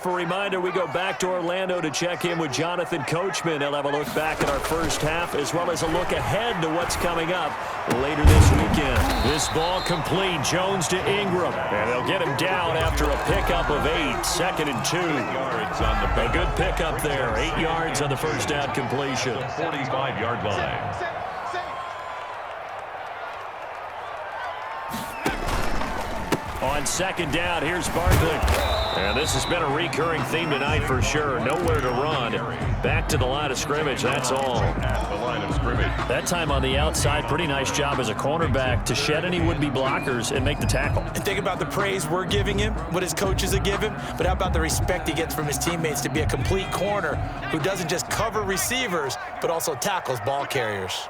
For a reminder, we go back to Orlando to check in with Jonathan Coachman. He'll have a look back at our first half as well as a look ahead to what's coming up later this weekend. This ball complete. Jones to Ingram. And they'll get him down after a pickup of 8. 2nd and 2. A good pickup there. 8 yards on the first down completion. 45-yard line. On 2nd down, here's Barkley. And this has been a recurring theme tonight for sure. Nowhere to run. Back to the line of scrimmage, that's all. At the line of scrimmage. That time on the outside, pretty nice job as a cornerback to shed any would-be blockers and make the tackle. And think about the praise we're giving him, what his coaches are giving, but how about the respect he gets from his teammates to be a complete corner who doesn't just cover receivers, but also tackles ball carriers.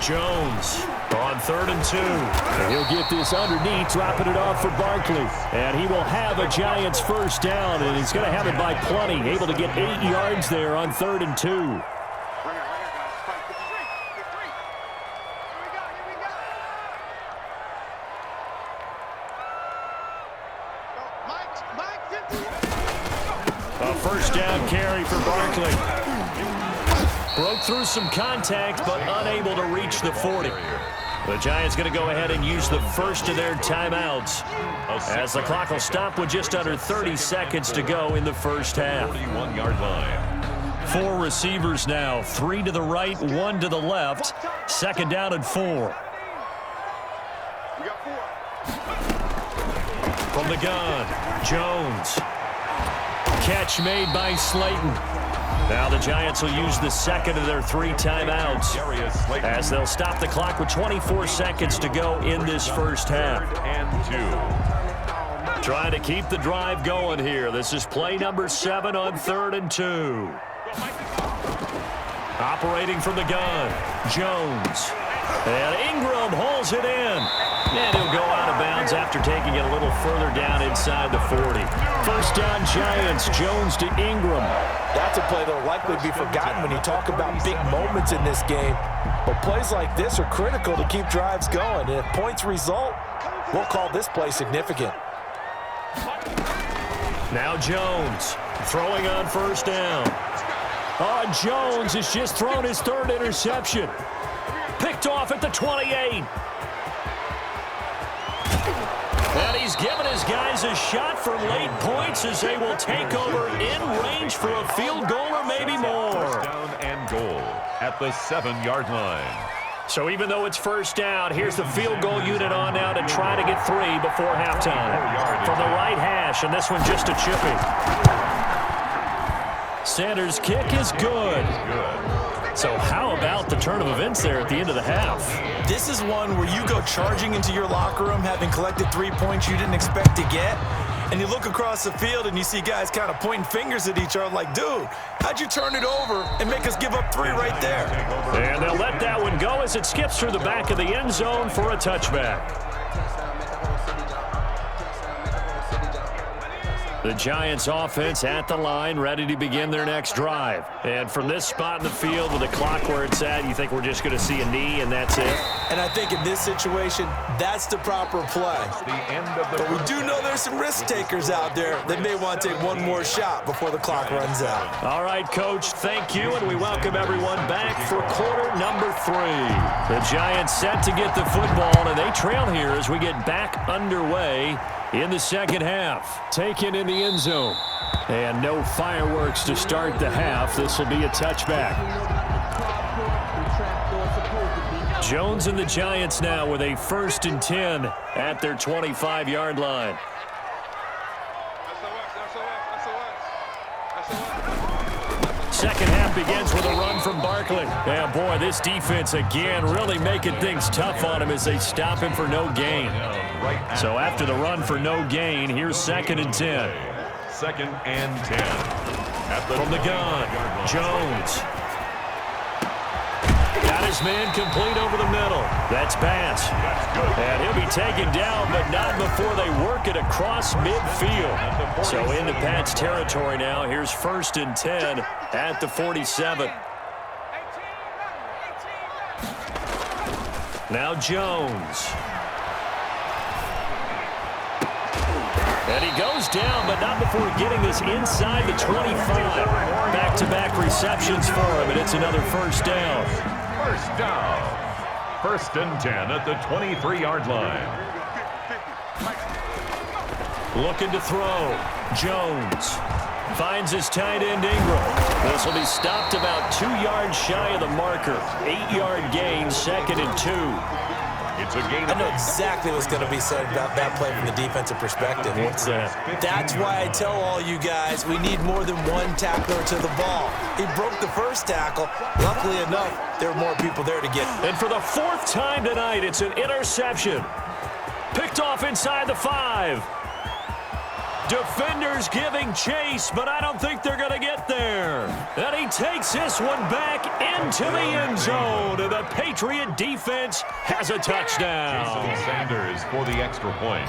Jones on 3rd and 2. And he'll get this underneath, dropping it off for Barkley. And he will have a Giants first down, and he's going to have it by plenty. Able to get 8 yards there on 3rd and 2. A first down carry for Barkley. Broke through some contact, but unable to reach the 40. The Giants going to go ahead and use the first of their timeouts as the clock will stop with just under 30 seconds to go in the first half. 41-yard line. 4 receivers now, 3 to the right, 1 to the left. 2nd down and 4. From the gun, Jones. Catch made by Slayton. Now the Giants will use the second of their 3 timeouts as they'll stop the clock with 24 seconds to go in this first half. And 2. Trying to keep the drive going here. This is play number 7 on 3rd and 2. Operating from the gun, Jones. And Ingram holds it in. And he'll go out of bounds after taking it a little further down inside the 40. First down Giants, Jones to Ingram. That's a play that'll likely be forgotten when you talk about big moments in this game. But plays like this are critical to keep drives going. And if points result, we'll call this play significant. Now Jones throwing on first down. Jones has just thrown his 3rd interception. Picked off at the 28. And he's given his guys a shot for late points as they will take over in range for a field goal or maybe more. First down and goal at the 7-yard line. So even though it's first down, here's the field goal unit on now to try to get 3 before halftime. From the right hash, and this one just a chipping. Sanders' kick is good. So how about the turn of events there at the end of the half? This is one where you go charging into your locker room having collected 3 points you didn't expect to get, and you look across the field and you see guys kind of pointing fingers at each other like, dude, how'd you turn it over and make us give up 3 right there? And they'll let that one go as it skips through the back of the end zone for a touchback. The Giants offense at the line, ready to begin their next drive. And from this spot in the field with the clock where it's at, you think we're just going to see a knee and that's it? And I think in this situation, that's the proper play. But we do know there's some risk takers out there that may want to take one more shot before the clock runs out. All right, Coach, thank you, and we welcome everyone back for quarter number 3. The Giants set to get the football, and they trail here as we get back underway in the second half. Taken in the end zone. And no fireworks to start the half. This will be a touchback. Jones and the Giants now with a 1st and 10 at their 25-yard line. Second half begins with a run from Barkley. Yeah, boy, this defense again really making things tough on him as they stop him for no gain. So after the run for no gain, here's 2nd and 10. 2nd and 10. From the gun, Jones. Got his man complete over the middle. That's Bass. And he'll be taken down, but not before they work it across midfield. So into Pat's territory now. Here's 1st and 10 at the 47. Now Jones. And he goes down, but not before getting this inside the 25. Back-to-back receptions for him, and it's another first down. First down. 1st and 10 at the 23-yard line. Looking to throw. Jones finds his tight end Ingram. This will be stopped about 2 yards shy of the marker. 8-yard gain, 2nd and 2. It's a gain. I know exactly what's going to be said about that play from the defensive perspective. What's that? That's why I tell all you guys we need more than one tackler to the ball. He broke the first tackle. Luckily enough, there were more people there to get. And for the 4th time tonight, it's an interception. Picked off inside the 5. Defenders giving chase, but I don't think they're going to get there. And he takes this one back into the end zone, and the Patriot defense has a touchdown. Jason Sanders for the extra point.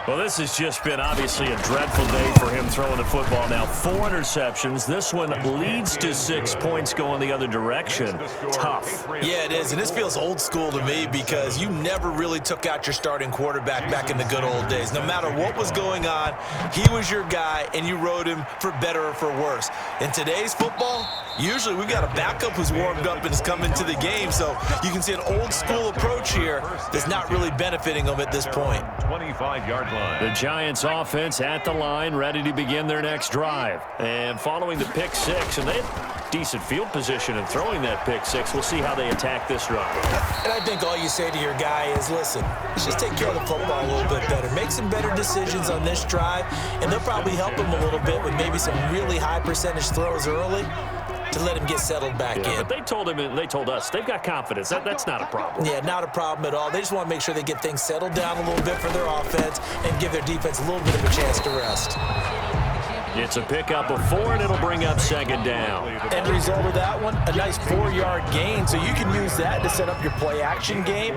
Well, this has just been obviously a dreadful day for him throwing the football. Now, 4 interceptions. This one leads to 6 points going the other direction. Tough. Yeah, it is, and this feels old school to me because you never really took out your starting quarterback back in the good old days. No matter what was going on, he was your guy, and you rode him for better or for worse. In today's football, usually we've got a backup who's warmed up and is coming to the game, so you can see an old school approach here that's not really benefiting them at this point. 25-yard line. The Giants offense at the line, ready to begin their next drive. And following the pick 6, and they had decent field position in throwing that pick 6. We'll see how they attack this drive. And I think all you say to your guy is, listen, let's just take care of the football a little bit better. Make some better decisions on this drive, and they'll probably help him a little bit with maybe some really high percentage throws early to let him get settled back in. But they told him and they told us they've got confidence. That's not a problem. Yeah, not a problem at all. They just want to make sure they get things settled down a little bit for their offense and give their defense a little bit of a chance to rest. It's a pickup of 4, and it'll bring up 2nd down. End result of that one, a nice 4-yard gain. So you can use that to set up your play-action game,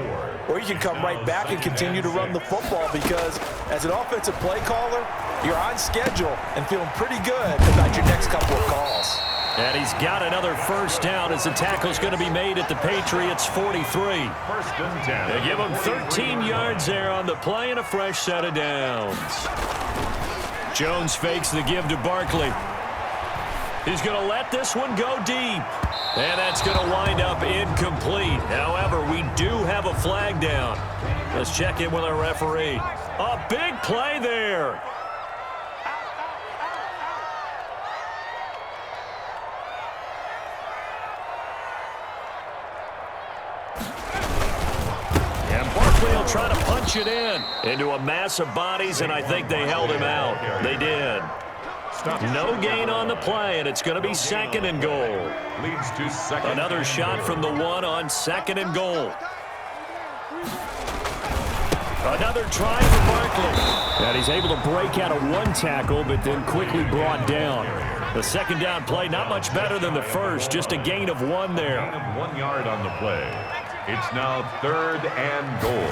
or you can come right back and continue to run the football because as an offensive play caller, you're on schedule and feeling pretty good about your next couple of calls. And he's got another first down as the tackle's going to be made at the Patriots' 43. 1st and 10. They give him 13 yards there on the play and a fresh set of downs. Jones fakes the give to Barkley. He's going to let this one go deep. And that's going to wind up incomplete. However, we do have a flag down. Let's check in with our referee. A big play there. He'll try to punch it into a mass of bodies, and I think they held him out. They did. No gain on the play, and it's going to be 2nd and goal. Leads to 2nd. Another shot from the 1 on 2nd and goal. Another try for Barkley. And he's able to break out of 1 tackle, but then quickly brought down. The 2nd down play, not much better than the first, just a gain of 1 there. Gain of 1 yard on the play. It's now 3rd and goal.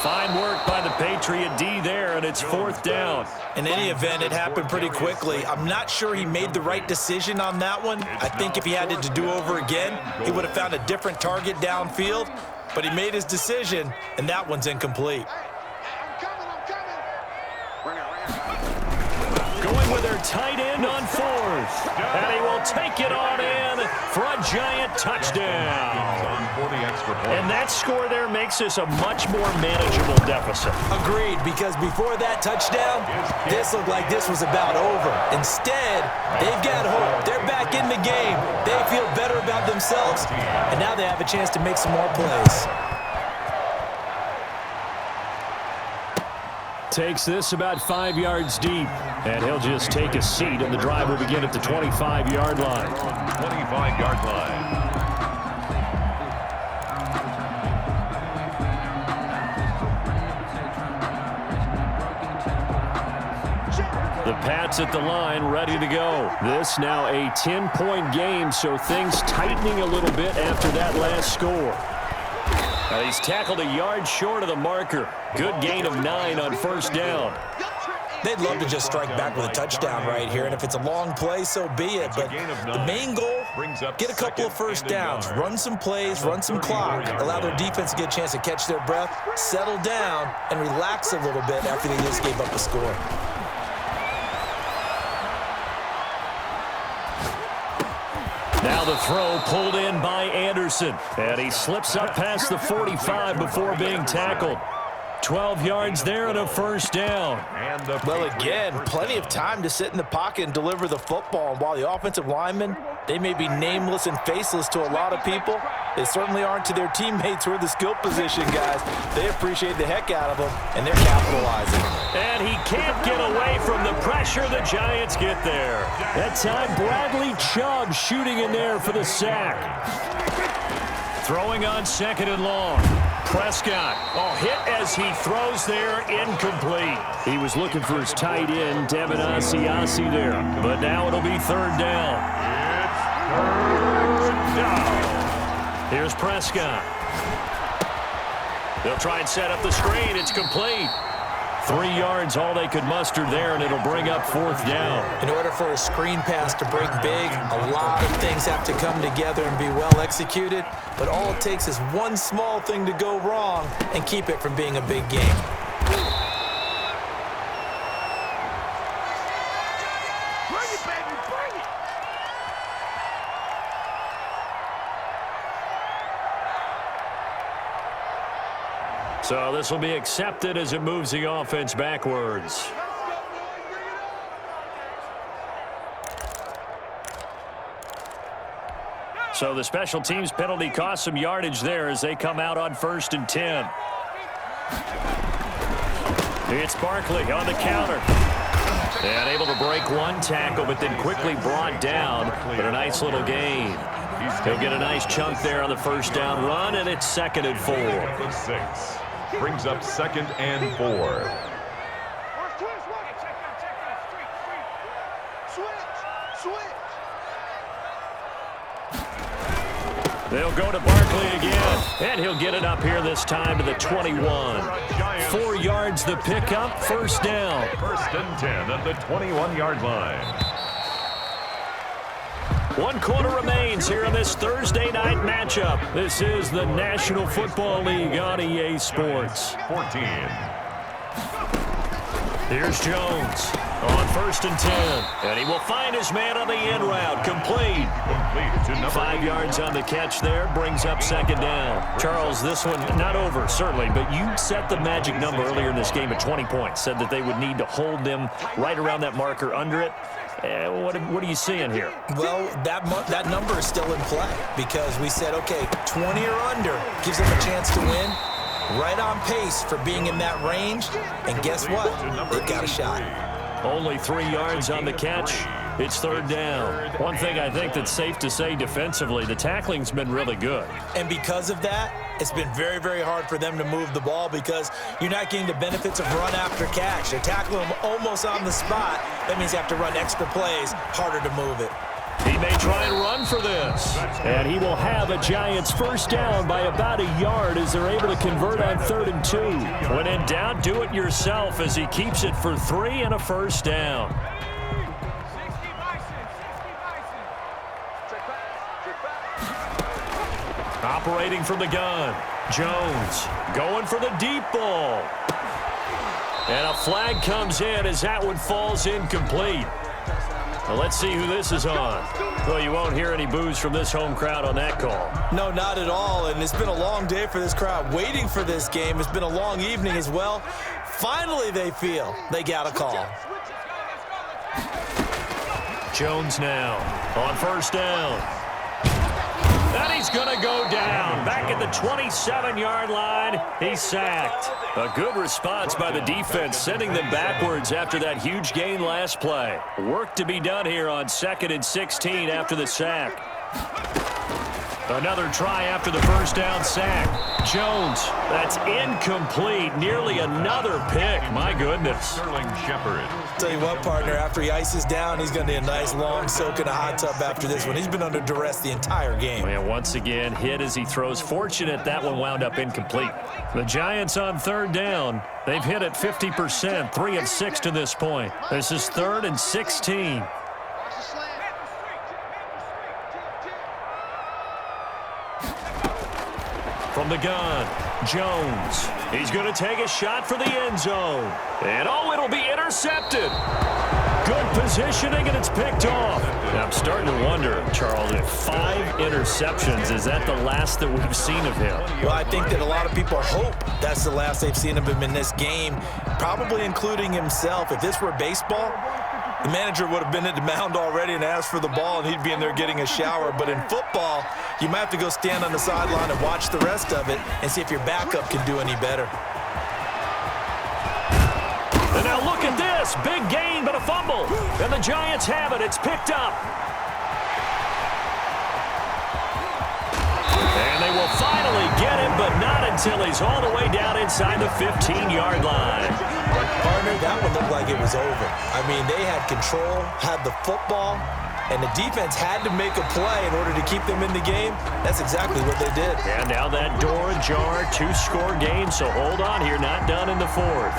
Fine work by the Patriot D there, and it's 4th down. In any event, it happened pretty quickly. I'm not sure he made the right decision on that one. I think if he had it to do over again, he would have found a different target downfield. But he made his decision, and that one's incomplete. Going with their tight end on 4th. And he will take it on in for a giant touchdown. And that score there makes this a much more manageable deficit. Agreed, because before that touchdown, this looked like this was about over. Instead, they've got hope. They're back in the game. They feel better about themselves, and now they have a chance to make some more plays. Takes this about 5 yards deep, and he'll just take a seat, and the drive will begin at the 25-yard line. 25-yard line. The Pats at the line, ready to go. This now a 10-point game, so things tightening a little bit after that last score. He's tackled a yard short of the marker. Good gain of 9 on 1st down. They'd love to just strike back with a touchdown right here, and if it's a long play, so be it. But the main goal, get a couple of first downs, run some plays, run some clock, allow their defense to get a chance to catch their breath, settle down, and relax a little bit after they just gave up a score. Now the throw pulled in by Anderson, and he slips up past the 45 before being tackled. 12 yards there and a first down. Well, again, plenty of time to sit in the pocket and deliver the football. And while the offensive linemen, they may be nameless and faceless to a lot of people, they certainly aren't to their teammates who are the skill position guys. They appreciate the heck out of them, and they're capitalizing. And he can't get away from the pressure. The Giants get there. That time, Bradley Chubb shooting in there for the sack. Throwing on second and long. Prescott, hit as he throws there, incomplete. He was looking for his tight end, Devin Asiasi there. But now it'll be third down. It's third down. Here's Prescott. They'll try and set up the screen. It's complete. 3 yards, all they could muster there, and it'll bring up fourth down. In order for a screen pass to break big, a lot of things have to come together and be well executed, but all it takes is one small thing to go wrong and keep it from being a big game. Bring it, baby, bring it! So this will be accepted as it moves the offense backwards. So the special teams penalty cost some yardage there as they come out on 1st and 10. It's Barkley on the counter. And able to break one tackle, but then quickly brought down. But a nice little gain. He'll get a nice chunk there on the first down run, and it's 2nd and 4. 6. Brings up 2nd and 4. They'll go to Barkley again, and he'll get it up here this time to the 21. 4 yards the pickup, first down. 1st and 10 at the 21-yard line. 1 quarter remains here in this Thursday night matchup. This is the National Football League on EA Sports. 14. Here's Jones on 1st and 10. And he will find his man on the end route. Complete. Complete to number 5 yards on the catch there. Brings up 2nd down. Charles, this one not over, certainly, but you set the magic number earlier in this game at 20 points. Said that they would need to hold them right around that marker under it. What are you seeing here? Well, that number is still in play because we said, okay, 20 or under gives them a chance to win. Right on pace for being in that range. And guess what? They've got a shot. Only 3 yards on the catch. It's 3rd down. One thing I think that's safe to say defensively, the tackling's been really good. And because of that, it's been very, very hard for them to move the ball because you're not getting the benefits of run after catch. They're tackling them almost on the spot. That means you have to run extra plays, harder to move it. He may try and run for this. And he will have a Giants first down by about a yard as they're able to convert on 3rd and 2. When in doubt, do it yourself as he keeps it for 3 and a first down. Operating from the gun. Jones going for the deep ball. And a flag comes in as that one falls incomplete. Well, let's see who this is on. Well, you won't hear any boos from this home crowd on that call. No, not at all. And it's been a long day for this crowd waiting for this game. It's been a long evening as well. Finally, they feel they got a call. Jones now on 1st down. And he's going to go down. Back at the 27-yard line, he's sacked. A good response by the defense, sending them backwards after that huge gain last play. Work to be done here on 2nd and 16 after the sack. Another try after the first down sack. Jones, that's incomplete. Nearly another pick. My goodness. Sterling Shepard. Tell you what, partner, after he ices down, he's going to need a nice long soak in a hot tub after this one. He's been under duress the entire game. And once again, hit as he throws. Fortunate that one wound up incomplete. The Giants on third down. They've hit it 50%, 3 of 6 to this point. This is 3rd and 16. From the gun, Jones. He's going to take a shot for the end zone. And, oh, it'll be intercepted. Good positioning, and it's picked off. Now, I'm starting to wonder, Charles, if 5 interceptions, is that the last that we've seen of him? Well, I think that a lot of people hope that's the last they've seen of him in this game, probably including himself. If this were baseball, the manager would have been at the mound already and asked for the ball, and he'd be in there getting a shower. But in football, you might have to go stand on the sideline and watch the rest of it and see if your backup can do any better. And now look at this. Big gain, but a fumble. And the Giants have it. It's picked up. And they will finally get him, but not until he's all the way down inside the 15-yard line. Partner, that one looked like it was over. I mean, they had control, had the football, and the defense had to make a play in order to keep them in the game. That's exactly what they did. And now that door ajar, 2-score game, so hold on here, not done in the 4th.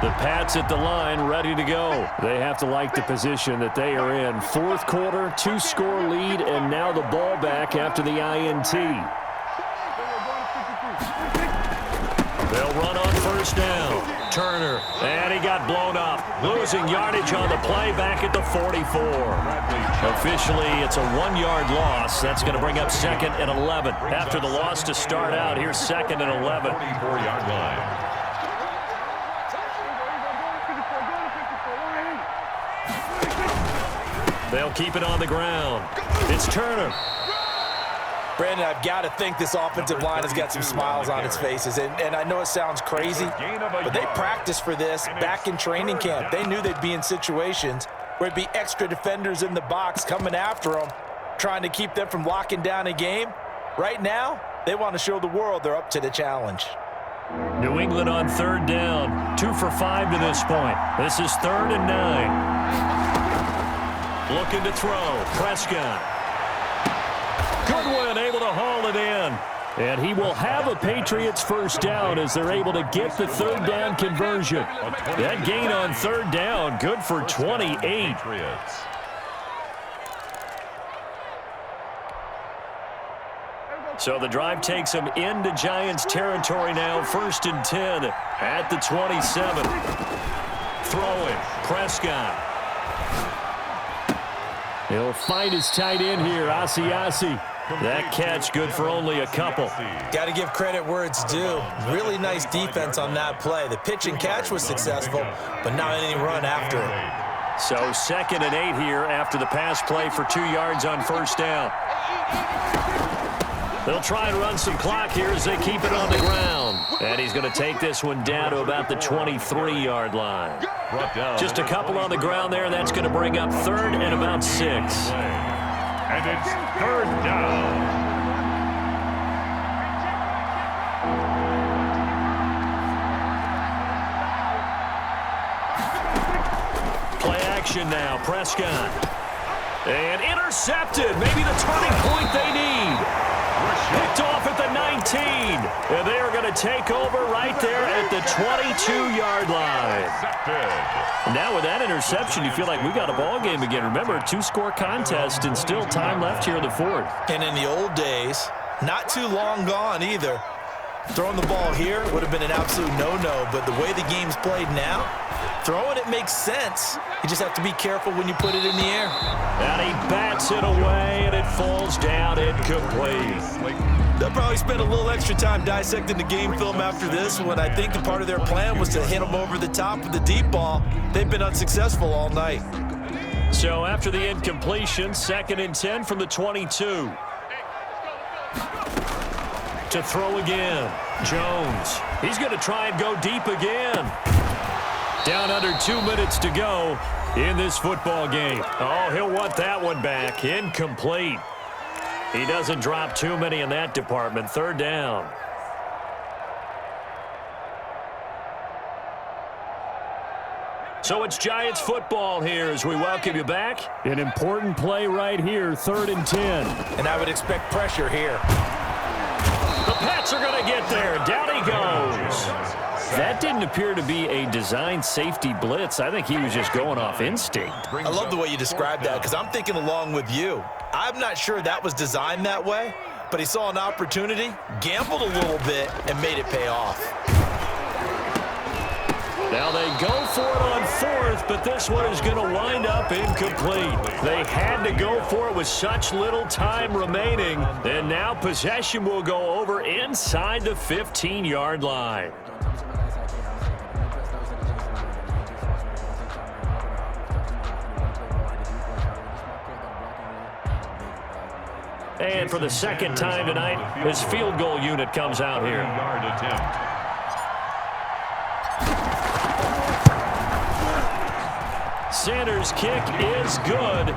The Pats at the line, ready to go. They have to like the position that they are in. 4th quarter, 2-score lead, and now the ball back after the INT. They'll run on first down. Turner, and he got blown up. Losing yardage on the play back at the 44. Officially, it's a 1-yard loss. That's going to bring up 2nd and 11. After the loss to start out, here's 2nd and 11. 44-yard line. They'll keep it on the ground. It's Turner. Brandon, I've got to think this offensive line has got some smiles on its faces. And I know it sounds crazy, but they practiced for this back in training camp. They knew they'd be in situations where it'd be extra defenders in the box coming after them, trying to keep them from locking down a game. Right now, they want to show the world they're up to the challenge. New England on third down. 2 for 5 to this point. This is 3rd and 9. Looking to throw. Prescott. Goodwin able to haul it in. And he will have a Patriots first down as they're able to get the 3rd down conversion. That gain on 3rd down, good for 28. So the drive takes them into Giants territory now. 1st and 10 at the 27. Throwing. Prescott. He'll find his tight end here, Asiasi. That catch good for only a couple. Got to give credit where it's due. Really nice defense on that play. The pitch and catch was successful, but not any run after it. So 2nd and 8 here after the pass play for 2 yards on first down. They'll try and run some clock here as they keep it on the ground. And he's going to take this one down to about the 23-yard line. Just a couple on the ground there. That's going to bring up 3rd and about 6. And it's 3rd down. Play action now. Prescott. And intercepted. Maybe the turning point they need. Picked off at the 19. And they are going to take over right there at the 22-yard line. Now with that interception, you feel like we got a ball game again. Remember, 2-score contest and still time left here in the 4th. And in the old days, not too long gone either, throwing the ball here would have been an absolute no-no. But the way the game's played now, throwing it makes sense. You just have to be careful when you put it in the air. And he bats it away, and it falls down incomplete. They'll probably spend a little extra time dissecting the game film after this one. I think the part of their plan was to hit them over the top with the deep ball. They've been unsuccessful all night. So after the incompletion, 2nd and 10 from the 22. To throw again. Jones. He's going to try and go deep again. Down under 2 minutes to go in this football game. Oh, he'll want that one back. Incomplete. He doesn't drop too many in that department. Third down. So it's Giants football here as we welcome you back. An important play right here, 3rd and 10. And I would expect pressure here. The Pats are going to get there. Down he goes. That didn't appear to be a designed safety blitz. I think he was just going off instinct. I love the way you described that because I'm thinking along with you. I'm not sure that was designed that way, but he saw an opportunity, gambled a little bit, and made it pay off. Now they go for it on 4th, but this one is going to wind up incomplete. They had to go for it with such little time remaining, and now possession will go over inside the 15-yard line. And for the second time tonight, his field goal unit comes out here. Sanders' kick is good,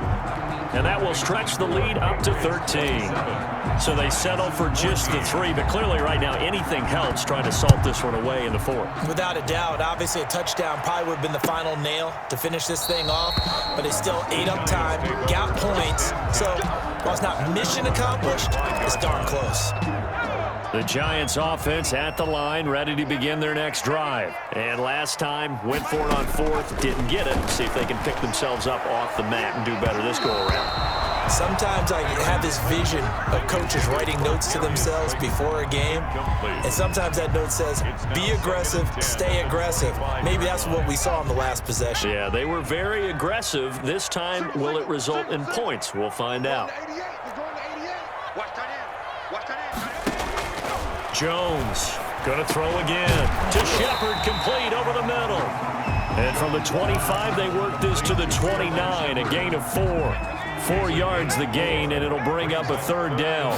and that will stretch the lead up to 13. So they settle for just the 3, but clearly right now anything helps trying to salt this one away in the 4th. Without a doubt, obviously a touchdown probably would have been the final nail to finish this thing off, but they still ate up time, got points, so while it's not mission accomplished, it's darn close. The Giants offense at the line, ready to begin their next drive. And last time, went for it on 4th, didn't get it. See if they can pick themselves up off the mat and do better this go-around. Sometimes I have this vision of coaches writing notes to themselves before a game, and sometimes that note says, be aggressive, stay aggressive. Maybe that's what we saw in the last possession. Yeah, they were very aggressive. This time, will it result in points? We'll find out. Jones going to throw again to Shepard, complete over the middle. And from the 25, they work this to the 29, a gain of 4. 4 yards the gain, and it'll bring up a 3rd down.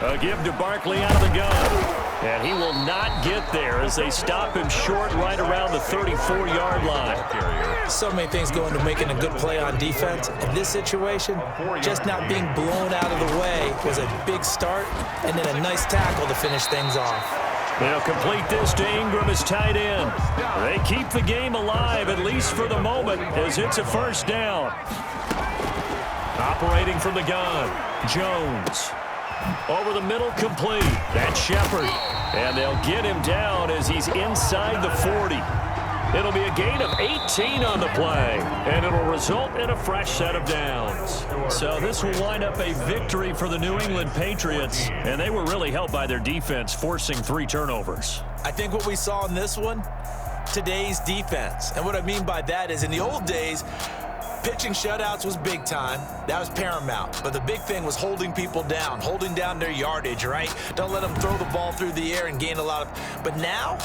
A give to Barkley out of the gun. And he will not get there as they stop him short right around the 34-yard line. So many things go into making a good play on defense. In this situation, just not being blown out of the way was a big start, and then a nice tackle to finish things off. They'll complete this to Ingram as tight end. They keep the game alive, at least for the moment, as it's a 1st down. Operating from the gun, Jones. Over the middle, complete. That's Shepard. And they'll get him down as he's inside the 40. It'll be a gain of 18 on the play, and it'll result in a fresh set of downs. So this will wind up a victory for the New England Patriots, and they were really helped by their defense, forcing 3 turnovers. I think what we saw in this one, today's defense. And what I mean by that is in the old days, pitching shutouts was big time. That was paramount. But the big thing was holding people down, holding down their yardage, right? Don't let them throw the ball through the air and gain a lot of... But now,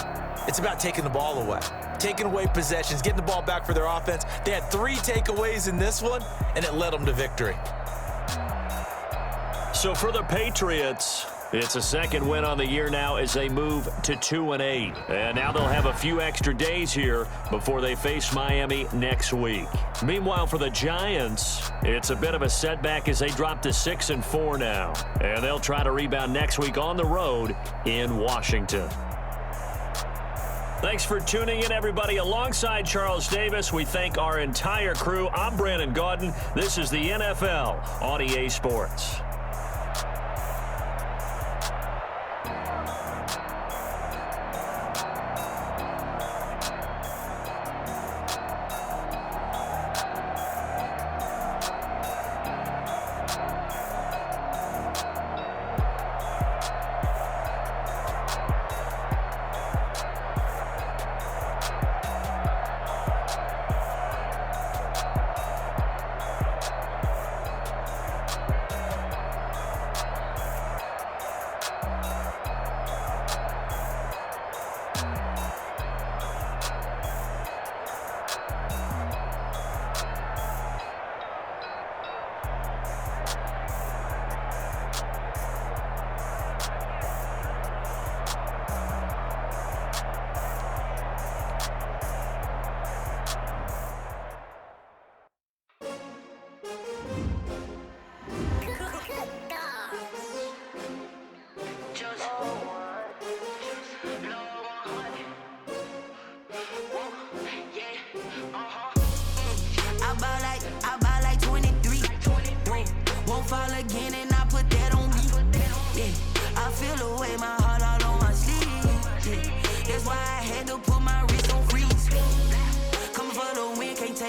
it's about taking the ball away. Taking away possessions, getting the ball back for their offense. They had 3 takeaways in this one, and it led them to victory. So for the Patriots, it's a 2nd win on the year now as they move to 2-8. And now they'll have a few extra days here before they face Miami next week. Meanwhile, for the Giants, it's a bit of a setback as they drop to 6-4 now. And they'll try to rebound next week on the road in Washington. Thanks for tuning in, everybody. Alongside Charles Davis, we thank our entire crew. I'm Brandon Gaudin. This is the NFL on EA Sports.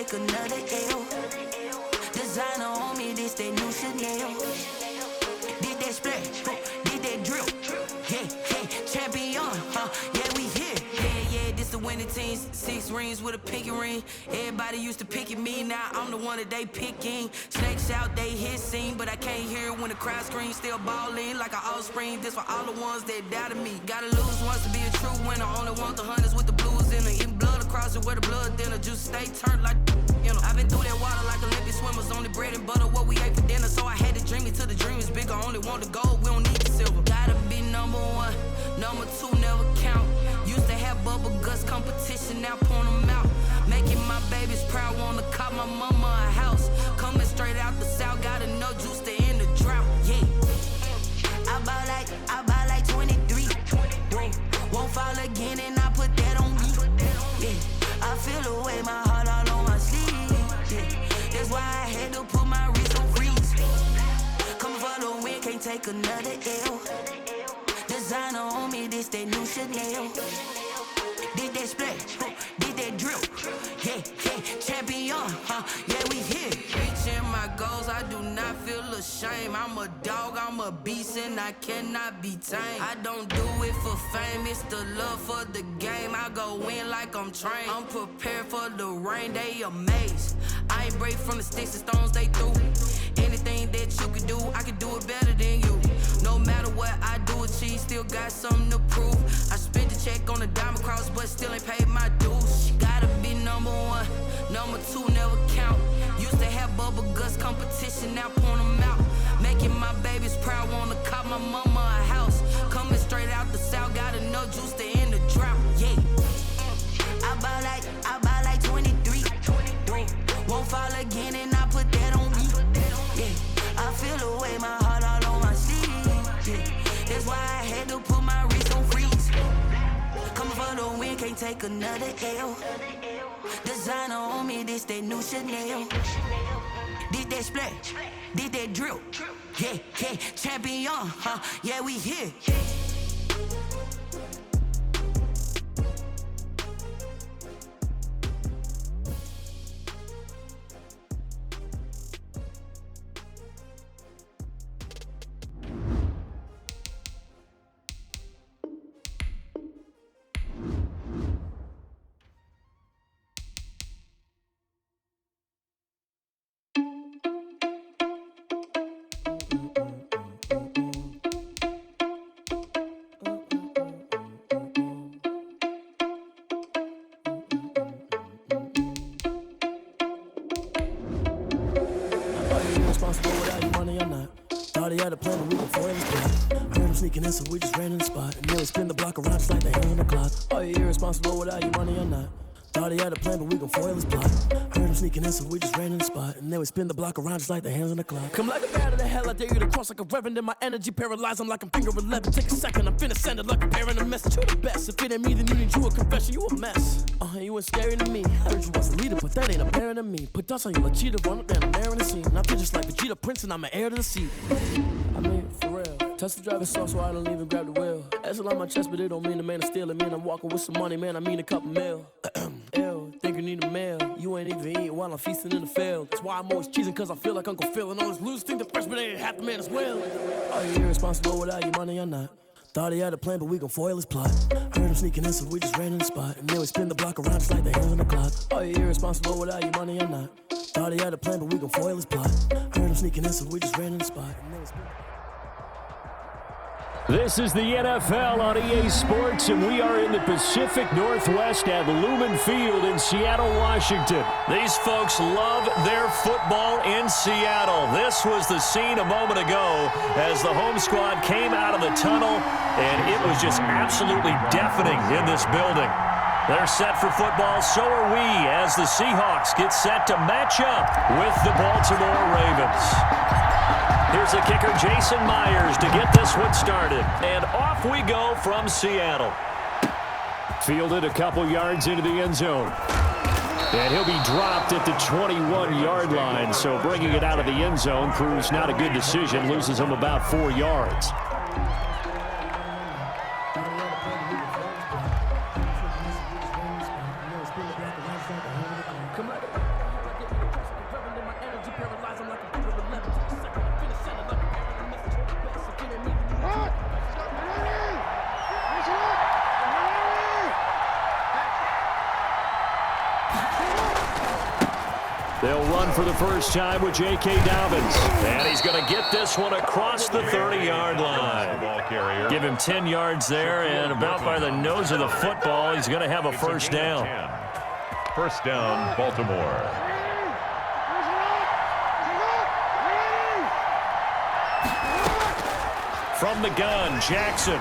take another L. Designer on me, this that new Chanel. Did that splash, did that drill. Yeah, champion, yeah, we here. Yeah, this the winning team. 6 rings with a pinky ring. Everybody used to pick at me, now I'm the one that they picking. Snakes out, they hit scene, but I can't hear it when the crowd screams. Still ballin' like an offspring. This for all the ones that doubted me. Gotta lose once to be a true winner. Only want the hunters with the blues in it. Eating blood across it where the blood thinner. Just stay turned like, you know. I've been through that water like Olympic swimmers. Only bread and butter, what we ate for dinner. So I had to dream it till the dream is bigger. Only want the gold, we don't need the silver. Gotta be number 1, number 2 never count. Used to have bubble guts competition, now point them out. Making my babies proud, wanna cop my mama a house. Coming straight out the south, got enough juice to end the drought. Yeah, I buy like 23. Won't fall again, and I put that on me. Yeah, I feel the way, my heart all on my sleeve. Yeah, that's why I had to put my wrist on freeze. Coming for the win, can't take another L. Designer on me, this that new Chanel. Did that splash, did that drill. Yeah, champion, yeah, we here. Reaching my goals, I do not feel ashamed. I'm a dog, I'm a beast, and I cannot be tamed. I don't do it for fame, it's the love for the game. I go in like I'm trained. I'm prepared for the rain, they amazed. I ain't brave from the sticks and stones they threw. Anything that you can do, I can do it better than you. No matter what I do, achieve, still got something to prove. I spent the check on the diamond cross, but still ain't paid my dues. Gotta be number 1, number 2 never count. Used to have bubble guts competition, now point them out. Making my babies proud, wanna cop my mama a house. Coming straight out the south, got enough juice to end the drought. Yeah, I buy like 23. Won't fall again, and I put that on me. Yeah, I feel the way, my heart all on my sleeve. Yeah, that's why I had to put my wrist on freeze. Coming for the win, can't take another L. Designer on me, this that new Chanel. Did that splash, did that drill. Yeah, champion, yeah, we here. Thought he had a plan, but we gon' foil his plot. Heard him sneaking in, so we just ran in the spot. And nearly spin the block around just like the hands on the clock. Are you irresponsible without your money or not? Thought he had a plan, but we gon' foil his plot. Heard him sneaking in, so we just ran in the spot. And then we spin the block around just like the hands on the clock. Come like a bat of the hell, I dare you to cross like a reverend. And my energy paralyzed, I'm like I'm finger 11. Take a second, I'm finna send it like a parent a message. You the best, if it ain't me, then you need you a confession. You a mess, you ain't scary to me. Heard you was a leader, but that ain't apparent to me. Put dust on you like cheetah, run up down the mayor in the scene. And I feel just like Vegeta Prince, and I'm an heir to the seat. I mean, for real. Touch the driver's soft, so I don't even grab the wheel. Asshole on my chest, but it don't mean the man is stealing. It mean I'm walking with some money, man, I mean a couple mil. Ew, think you need a meal. You ain't even eating while I'm feasting in the field. That's why I'm always cheesing, cause I feel like Uncle Phil. And all his losers think the freshman ain't half the man as well. Are you irresponsible without your money or not? Thought he had a plan, but we gon' foil his plot. Heard him sneaking in, so we just ran in the spot. And then we spin the block around just like the hands on the clock. Are you irresponsible without your money or not? Thought he had a plan, but we gon' foil his plot. Heard him sneaking in, so we just ran in the spot. And then we spin. This is the NFL on EA Sports, and we are in the Pacific Northwest at Lumen Field in Seattle, Washington. These folks love their football in Seattle. This was the scene a moment ago as the home squad came out of the tunnel, and it was just absolutely deafening in this building. They're set for football, so are we, as the Seahawks get set to match up with the Baltimore Ravens. Here's the kicker, Jason Myers, to get this one started. And off we go from Seattle. Fielded a couple yards into the end zone. And he'll be dropped at the 21-yard line. So bringing it out of the end zone proves not a good decision. Loses him about 4 yards. They'll run for the first time with J.K. Dobbins. And he's going to get this one across the 30-yard line. Give him 10 yards there, and about by the nose of the football, he's going to have a first down. First down, Baltimore. From the gun, Jackson.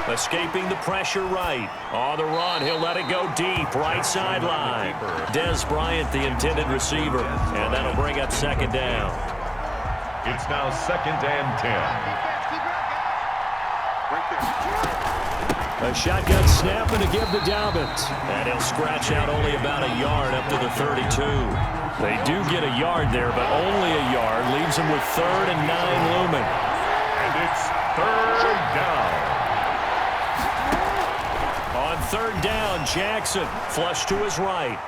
Escaping the pressure right. On the run, he'll let it go deep. Right sideline. Dez Bryant, the intended receiver. And that'll bring up second down. It's now 2nd and 10. A shotgun snap and a give to Dobbins. And he'll scratch out only about a yard up to the 32. They do get a yard there, but only a yard. Leaves them with 3rd and 9 looming. And it's 3rd down. On 3rd down, Jackson flush to his right.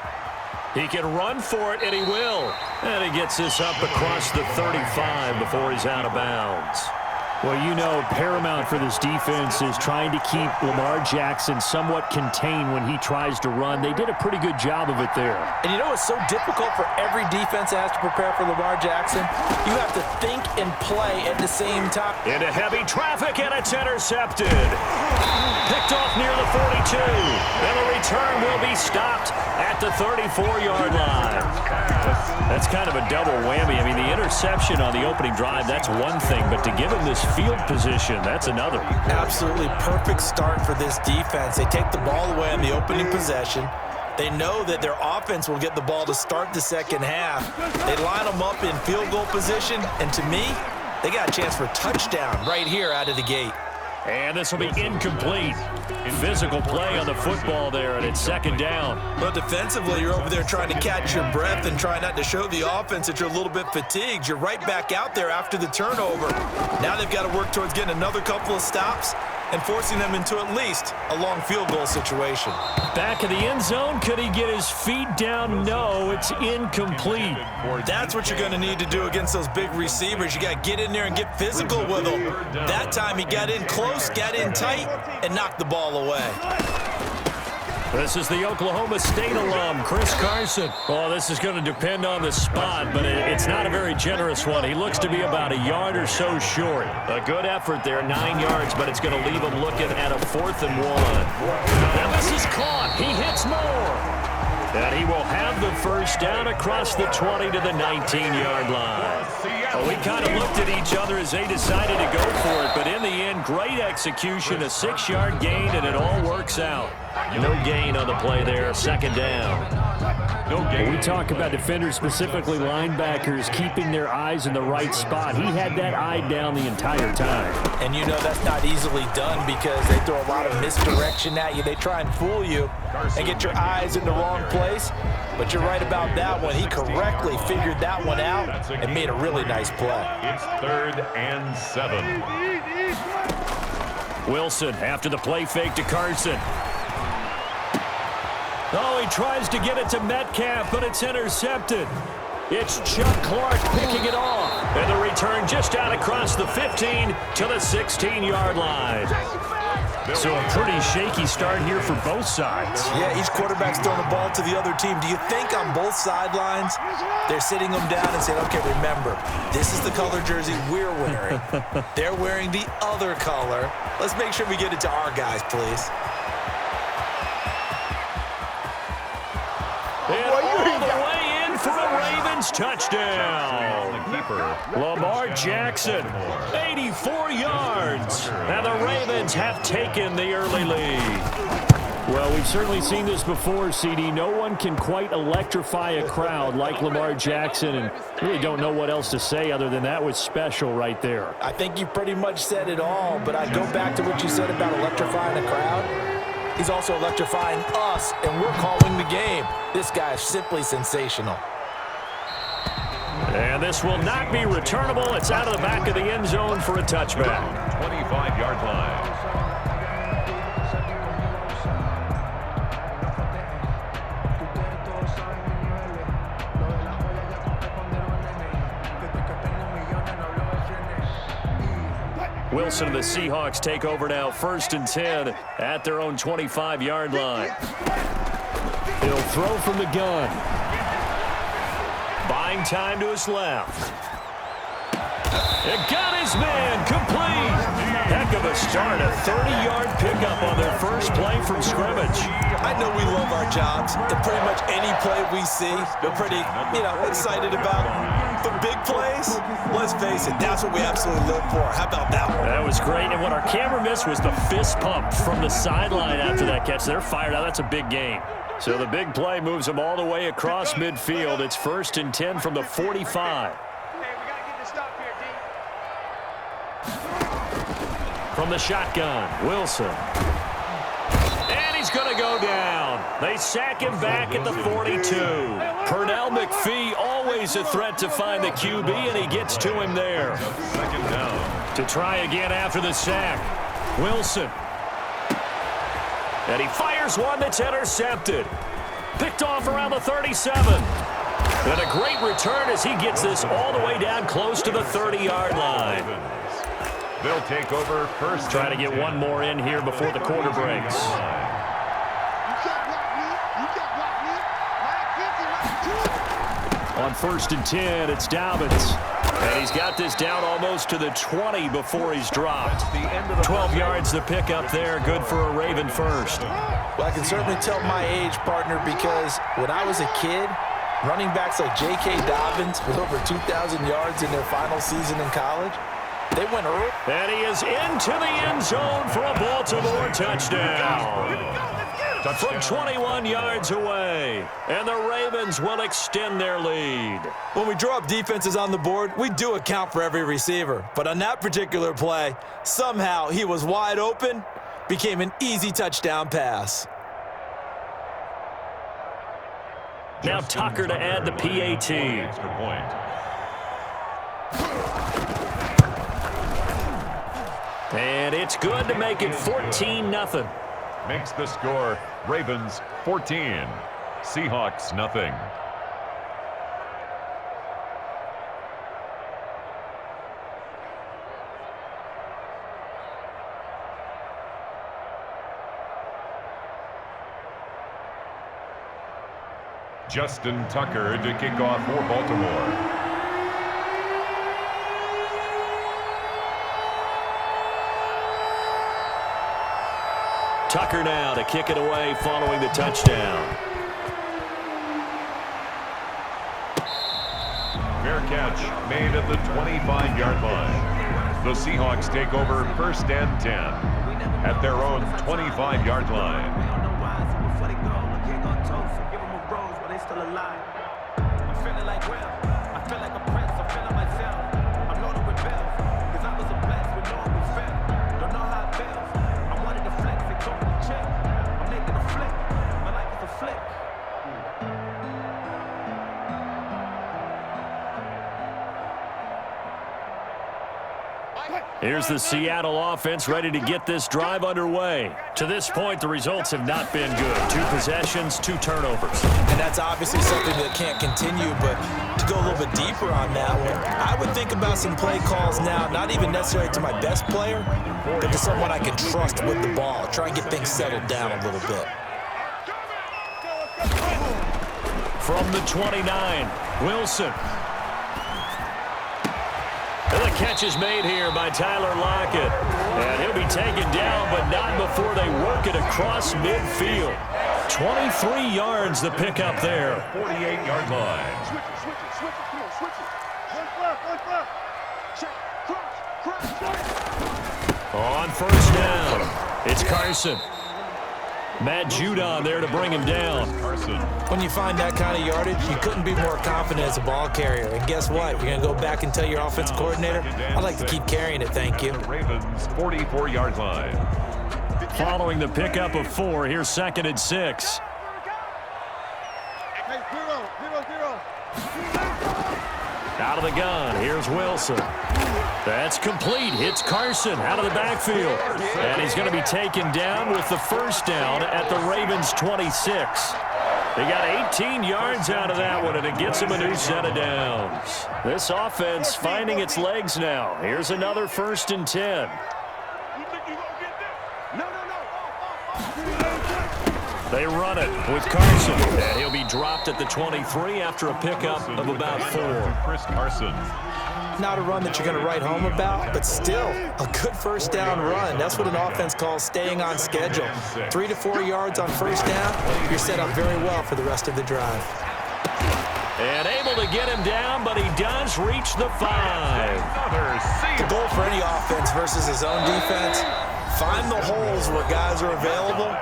He can run for it, and he will. And he gets this up across the 35 before he's out of bounds. Well, you know, paramount for this defense is trying to keep Lamar Jackson somewhat contained when he tries to run. They did a pretty good job of it there. And you know it's so difficult for every defense that has to prepare for Lamar Jackson? You have to think and play at the same time. Into heavy traffic, and it's intercepted. Picked off near the 42. And the return will be stopped at the 34-yard line. That's kind of a double whammy. I mean, the interception on the opening drive, that's one thing, but to give him this field position, that's another. Absolutely perfect start for this defense. They take the ball away on the opening possession. They know that their offense will get the ball to start the second half. They line them up in field goal position, and to me, they got a chance for a touchdown right here out of the gate. And this will be incomplete. Physical play on the football there, and it's second down. But defensively, you're over there trying to catch your breath and try not to show the offense that you're a little bit fatigued. You're right back out there after the turnover. Now they've got to work towards getting another couple of stops and forcing them into at least a long field goal situation. Back of the end zone, could he get his feet down? No, it's incomplete. That's what you're going to need to do against those big receivers. You got to get in there and get physical with them. That time he got in close, got in tight, and knocked the ball away. This is the Oklahoma State alum, Chris Carson. Oh, this is going to depend on the spot, but it's not a very generous one. He looks to be about a yard or so short. A good effort there, 9 yards, but it's going to leave him looking at a 4th and 1. And this is caught. He hits more. And he will have the first down across the 20 to the 19-yard line. Well, we kind of looked at each other as they decided to go for it, but in the end, great execution, a 6-yard gain, and it all works out. No gain on the play there, second down. When we talk about defenders, specifically linebackers, keeping their eyes in the right spot. He had that eye down the entire time. And you know that's not easily done because they throw a lot of misdirection at you. They try and fool you and get your eyes in the wrong place. But you're right about that one. He correctly figured that one out and made a really nice play. It's 3rd and 7. Wilson after the play fake to Carson. Oh, he tries to get it to Metcalf, but it's intercepted. It's Chuck Clark picking it off. And the return just out across the 15 to the 16-yard line. So a pretty shaky start here for both sides. Yeah, each quarterback's throwing the ball to the other team. Do you think on both sidelines they're sitting them down and saying, okay, remember, this is the color jersey we're wearing. They're wearing the other color. Let's make sure we get it to our guys, please. And all the way in for a Ravens touchdown. Lamar Jackson, 84 yards. And the Ravens have taken the early lead. Well, we've certainly seen this before, CD. No one can quite electrify a crowd like Lamar Jackson, and really don't know what else to say other than that was special right there. I think you pretty much said it all, but I'd go back to what you said about electrifying a crowd. He's also electrifying us, and we're calling the game. This guy is simply sensational. And this will not be returnable. It's out of the back of the end zone for a touchback. 25-yard line. Wilson and the Seahawks take over now, 1st and 10 at their own 25-yard line. He'll throw from the gun. Buying time to his left. It got his man complete. Heck of a start. A 30-yard pickup on their first play from scrimmage. I know we love our jobs, and pretty much any play we see, we're pretty, excited about. But big plays, let's face it, that's what we absolutely live for. How about that one? That was great, and what our camera missed was the fist pump from the sideline after that catch. They're fired out. That's a big gain. So the big play moves them all the way across midfield. It's 1st and 10 from the 45. From the shotgun, Wilson. And he's going to go down. They sack him back at the 42. Pernell McPhee, always a threat to find the QB, and he gets to him there. Second down. To try again after the sack. Wilson. And he fires one that's intercepted. Picked off around the 37. And a great return as he gets this all the way down close to the 30-yard line. They'll take over first. Try to get one more in here before the quarter breaks. On 1st and 10, it's Dobbins. And he's got this down almost to the 20 before he's dropped. 12 yards to pick up there. Good for a Raven first. Well, I can certainly tell my age, partner, because when I was a kid, running backs like J.K. Dobbins with over 2,000 yards in their final season in college, they went early. And he is into the end zone for a Baltimore touchdown. From 21 yards away. And the Ravens will extend their lead. When we draw up defenses on the board, we do account for every receiver. But on that particular play, somehow he was wide open, became an easy touchdown pass. Now Tucker to add the PAT. Extra point. And it's good to make it 14-0. Makes the score Ravens 14, Seahawks nothing. Justin Tucker to kick off for Baltimore. Tucker now to kick it away following the touchdown. Fair catch made at the 25-yard line. The Seahawks take over 1st and 10 at their own 25-yard line. Here's the Seattle offense ready to get this drive underway. To this point, the results have not been good. 2 possessions, 2 turnovers. And that's obviously something that can't continue, but to go a little bit deeper on that one, I would think about some play calls now, not even necessarily to my best player, but to someone I can trust with the ball. Try and get things settled down a little bit. From the 29, Wilson. And the catch is made here by Tyler Lockett. And he'll be taken down, but not before they work it across midfield. 23 yards the pickup there. 48-yard line. On 1st down, it's Carson. Matt Judon there to bring him down. Carson. When you find that kind of yardage, you couldn't be more confident as a ball carrier. And guess what? You're going to go back and tell your offensive coordinator, I'd like to keep carrying it, thank you. Ravens 44-yard line. Following the pickup of 4, here's 2nd and 6. Out of the gun, here's Wilson. That's complete. Hits Carson out of the backfield. And he's going to be taken down with the 1st down at the Ravens' 26. They got 18 yards out of that one, and it gets him a new set of downs. This offense finding its legs now. Here's another 1st and 10. They They run it with Carson. And he'll be dropped at the 23 after a pickup of about 4. Chris Carson. Not a run that you're going to write home about, but still a good first down run. That's what an offense calls staying on schedule. 3 to 4 yards on first down, you're set up very well for the rest of the drive. And able to get him down, but he does reach the 5. The goal for any offense versus his own defense, find the holes where guys are available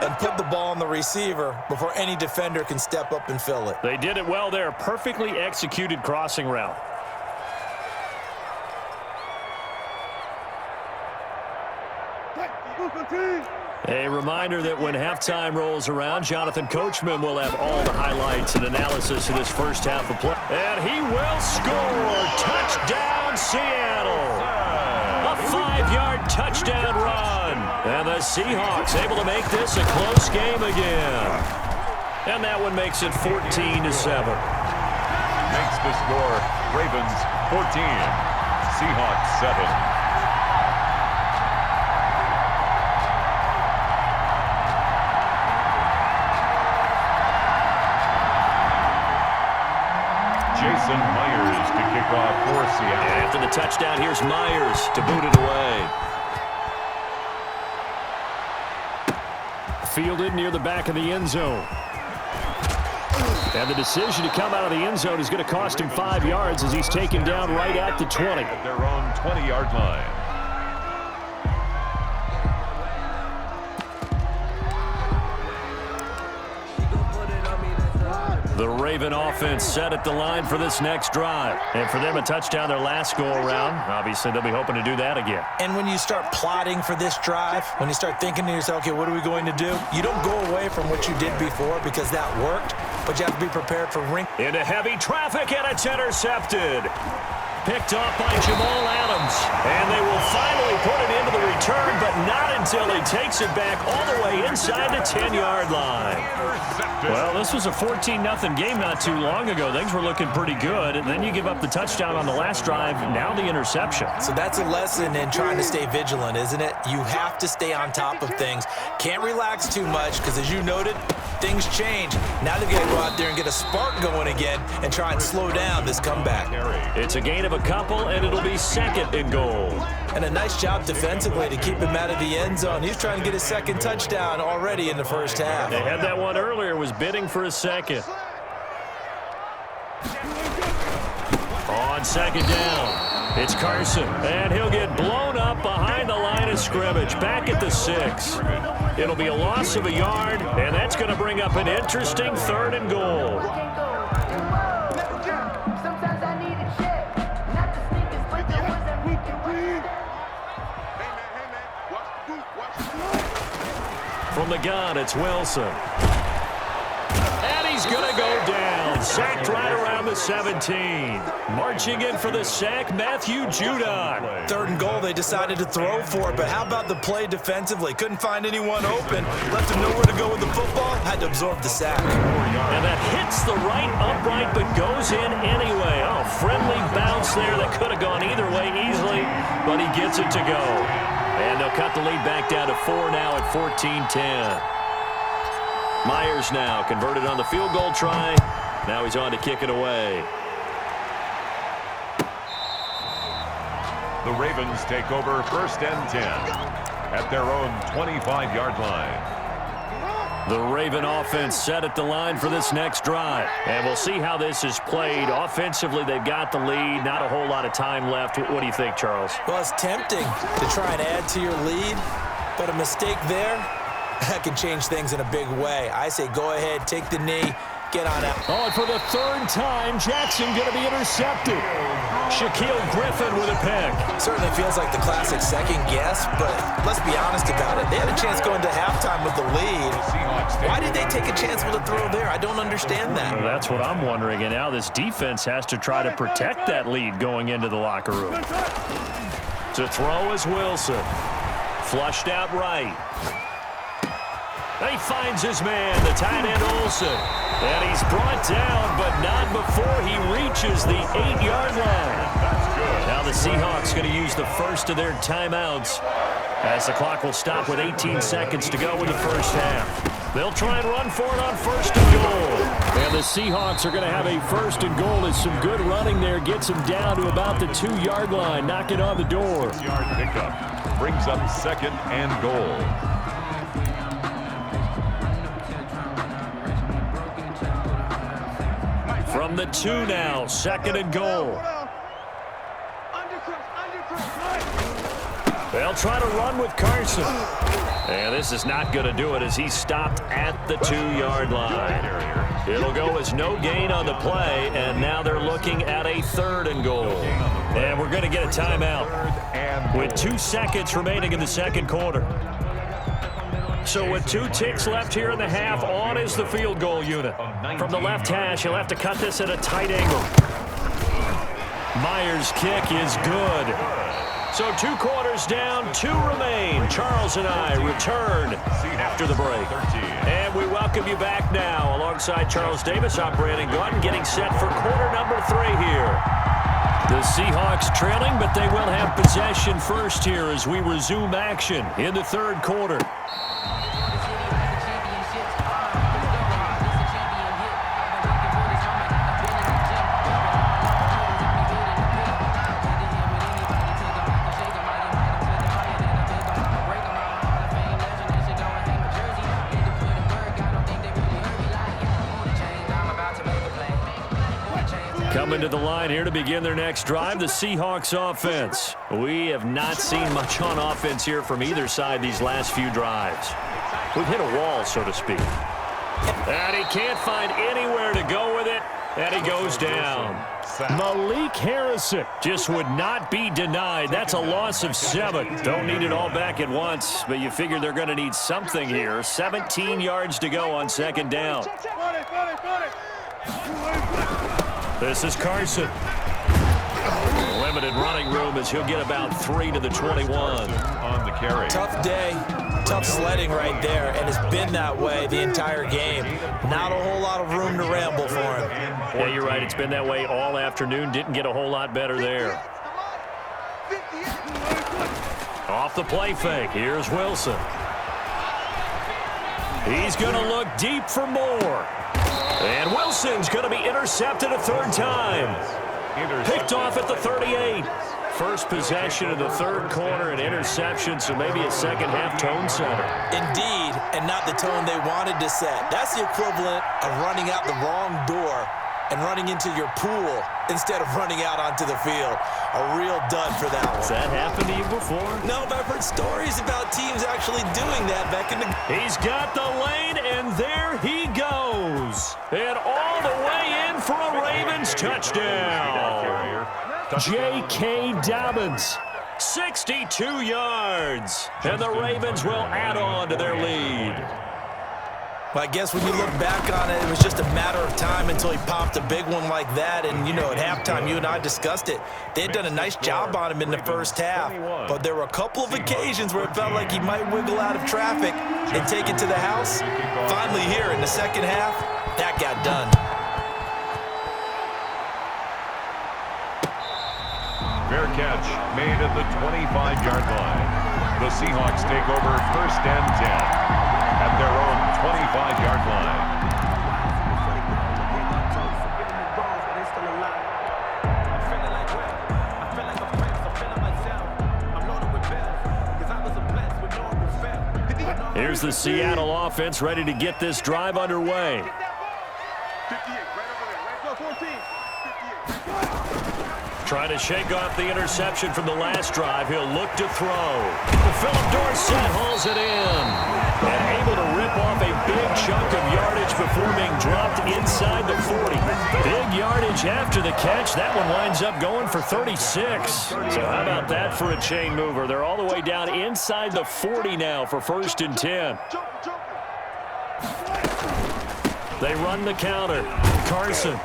and put the ball on the receiver before any defender can step up and fill it. They did it well there. Perfectly executed crossing route. A reminder that when halftime rolls around, Jonathan Coachman will have all the highlights and analysis of this first half of play. And he will score. Touchdown, Seattle. A 5-yard touchdown run. And the Seahawks able to make this a close game again. And that one makes it 14-7. Makes the score Ravens 14, Seahawks 7. Jason Myers to kick off for Seattle. After the touchdown, here's Myers to boot it away. Fielded near the back of the end zone. And the decision to come out of the end zone is going to cost him 5 yards as he's taken down right at the 20. At their own 20-yard line. The Raven offense set at the line for this next drive. And for them, a touchdown their last go-around. Obviously, they'll be hoping to do that again. And when you start plotting for this drive, when you start thinking to yourself, okay, what are we going to do? You don't go away from what you did before because that worked, but you have to be prepared for into heavy traffic, and it's intercepted. Picked off by Jamal Adams. And they will finally put it into the return, but not until he takes it back all the way inside the 10-yard line. Well, this was a 14-0 game not too long ago. Things were looking pretty good, and then you give up the touchdown on the last drive, now the interception. So that's a lesson in trying to stay vigilant, isn't it? You have to stay on top of things. Can't relax too much because, as you noted, things change. Now they've got to go out there and get a spark going again and try and slow down this comeback. It's a gain of a couple, and it'll be 2nd and goal. And a nice job defensively to keep him out of the end zone. He's trying to get his 2nd touchdown already in the first half. They had that one earlier, was bidding for a 2nd. On 2nd down, it's Carson, and he'll get blown up behind the line of scrimmage, back at the 6. It'll be a loss of a yard, and that's going to bring up an interesting 3rd and goal. From the gun, it's Wilson. And he's going to go down. Sacked right around the 17. Marching in for the sack, Matthew Judon. 3rd and goal, they decided to throw for it, but how about the play defensively? Couldn't find anyone open. Left him nowhere to go with the football. Had to absorb the sack. And that hits the right upright, but goes in anyway. Oh, friendly bounce there that could have gone either way easily, but he gets it to go. And they'll cut the lead back down to 4 now at 14-10. Myers now converted on the field goal try. Now he's on to kick it away. The Ravens take over 1st and 10 at their own 25-yard line. The Raven offense set at the line for this next drive. And we'll see how this is played. Offensively, they've got the lead. Not a whole lot of time left. What do you think, Charles? Well, it's tempting to try and add to your lead, but a mistake there, that can change things in a big way. I say go ahead, take the knee, get on out. Oh, and for the 3rd time, Jackson going to be intercepted. Shaquille Griffin with a pick. Certainly feels like the classic second guess, but let's be honest about it. They had a chance going to halftime with the lead. Why did they take a chance with a throw there? I don't understand that. Well, that's what I'm wondering, and now this defense has to try to protect that lead going into the locker room. To throw is Wilson. Flushed out right. He finds his man, the tight end Olsen. And he's brought down, but not before he reaches the 8-yard line. Now the Seahawks going to use the first of their timeouts as the clock will stop with 18 seconds to go in the first half. They'll try and run for it on first and goal. And the Seahawks are going to have a first and goal as some good running there gets them down to about the 2-yard line. Knock it on the door. 6-yard pickup brings up second and goal. From the 2 now, second and goal. They'll try to run with Carson. And this is not going to do it as he's stopped at the 2-yard line. It'll go as no gain on the play, and now they're looking at a third and goal. And we're going to get a timeout with 2 seconds remaining in the second quarter. So with 2 ticks left here in the half, on is the field goal unit. From the left hash, he'll have to cut this at a tight angle. Myers' kick is good. So 2 quarters down, 2 remain. Charles and I return after the break. And we welcome you back now alongside Charles Davis. I'm Brandon Gunn, getting set for quarter number 3 here. The Seahawks trailing, but they will have possession first here as we resume action in the third quarter. Coming to the line here to begin their next drive, the Seahawks offense. We have not seen much on offense here from either side these last few drives. We've hit a wall, so to speak. And he can't find anywhere to go with it, and he goes down. Malik Harrison just would not be denied. That's a loss of 7. Don't need it all back at once, but you figure they're going to need something here. 17 yards to go on second down. This is Carson. Limited running room as he'll get about 3 to the 21. On the carry. Tough day, tough sledding right there, and it's been that way the entire game. Not a whole lot of room to ramble for him. Yeah, you're right. It's been that way all afternoon. Didn't get a whole lot better there. Off the play fake. Here's Wilson. He's going to look deep for more. And Wilson's going to be intercepted a 3rd time. Picked off at the 38. First possession of the third quarter, an interception, so maybe a second-half tone setter. Indeed, and not the tone they wanted to set. That's the equivalent of running out the wrong door and running into your pool instead of running out onto the field. A real dud for that one. Has that happened to you before? No, but I've heard stories about teams actually doing that back in the... He's got the lane, and there he goes. And all the way in for a Ravens touchdown. J.K. Dobbins, 62 yards. And the Ravens will add on to their lead. Well, I guess when you look back on it, it was just a matter of time until he popped a big one like that. And, you know, at halftime, you and I discussed it. They had done a nice job on him in the first half. But there were a couple of occasions where it felt like he might wiggle out of traffic and take it to the house. Finally here in the second half, that got done. Fair catch made at the 25-yard line. The Seahawks take over first and 10 at their own 25-yard line. Here's the Seattle offense ready to get this drive underway. Trying to shake off the interception from the last drive. He'll look to throw. Philip Dorsett hauls it in. And able to rip off a big chunk of yardage before being dropped inside the 40. Big yardage after the catch. That one winds up going for 36. So how about that for a chain mover? They're all the way down inside the 40 now for 1st and 10. They run the counter. Carson.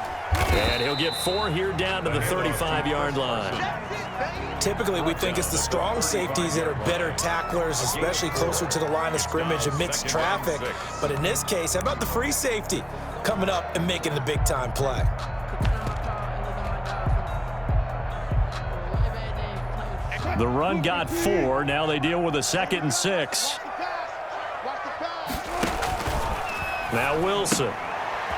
And he'll get 4 here down to the 35-yard line. Typically, we think it's the strong safeties that are better tacklers, especially closer to the line of scrimmage amidst traffic. But in this case, how about the free safety coming up and making the big-time play? The run got 4. Now they deal with a 2nd and 6. Now Wilson.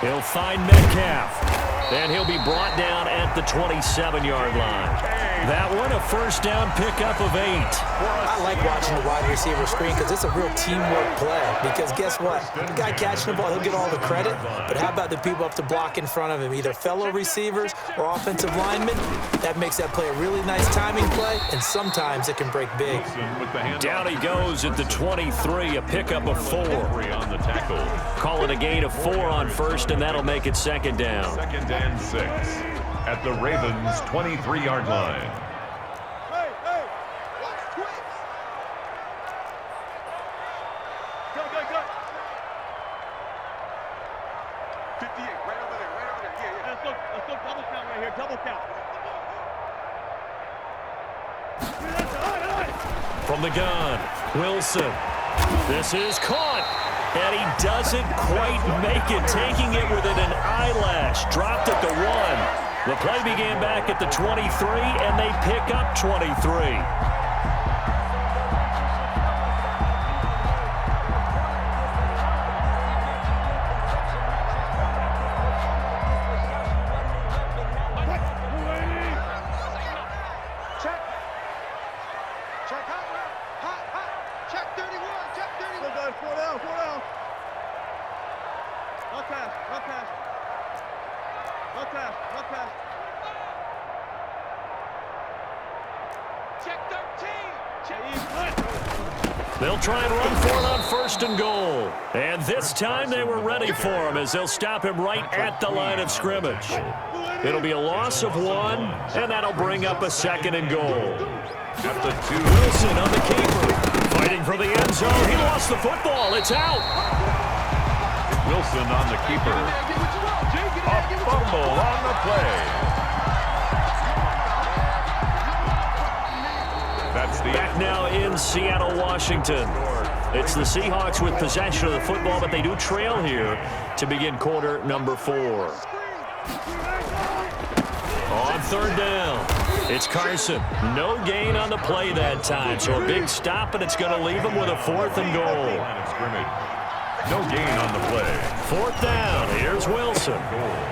He'll find Metcalf. And he'll be brought down at the 27-yard line. That one, a first down pickup of 8. I like watching the wide receiver screen because it's a real teamwork play. Because guess what? The guy catching the ball, he'll get all the credit. But how about the people up to block in front of him, either fellow receivers or offensive linemen? That makes that play a really nice timing play, and sometimes it can break big. Down he goes at the 23, a pickup of 4. On the tackle. Call it a gain of 4 on first, and that'll make it second down. 2nd and 6 at the Ravens' 23-yard line. Hey, hey, watch quick. Go, go, go. 58, right over there, right over there. Yeah, yeah. Let's go double count right here, double count. From the gun, Wilson. This is caught. And he doesn't quite make it, taking it within an eyelash. Dropped at the 1. The play began back at the 23, and they pick up 23. They'll try and run for it on 1st and goal. And this time they were ready for him as they'll stop him right at the line of scrimmage. It'll be a loss of 1, and that'll bring up a 2nd and goal. At the 2. Wilson on the keeper. Fighting for the end zone. He lost the football. It's out. Wilson on the keeper. A fumble on the play. That's the back now in Seattle, Washington. It's the Seahawks with possession of the football, but they do trail here to begin quarter number 4. On 3rd down, it's Carson. No gain on the play that time, so a big stop, and it's going to leave him with a 4th and goal. No gain on the play. 4th down, here's Wilson.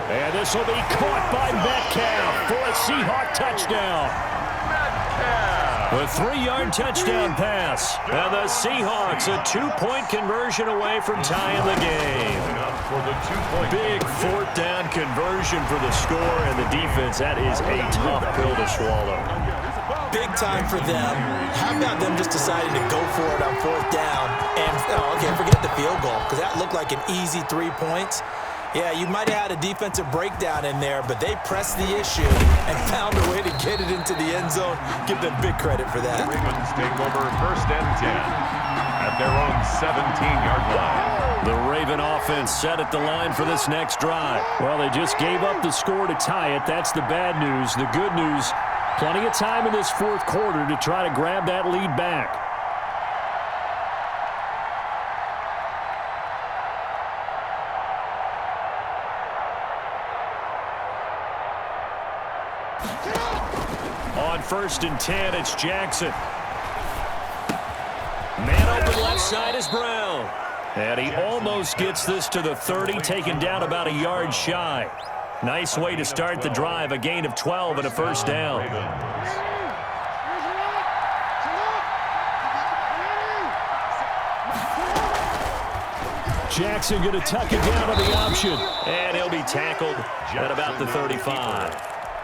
And this will be caught by Metcalf for a Seahawk touchdown. A 3-yard touchdown pass. And the Seahawks a 2-point conversion away from tying the game. Big 4th down conversion for the score, and the defense, that is a tough pill to swallow. Big time for them. How about them just deciding to go for it on 4th down? And, forget the field goal, because that looked like an easy 3 points. Yeah, you might have had a defensive breakdown in there, but they pressed the issue and found a way to get it into the end zone. Give them big credit for that. Ravens take over 1st and 10 at their own 17-yard line. The Raven offense set at the line for this next drive. Well, they just gave up the score to tie it. That's the bad news. The good news, plenty of time in this 4th quarter to try to grab that lead back. On 1st and 10, it's Jackson. Man open left side is Brown. And he almost gets this to the 30, taken down about a yard shy. Nice way to start the drive, a gain of 12 and a 1st down. Jackson going to tuck it down on the option. And he'll be tackled at about the 35.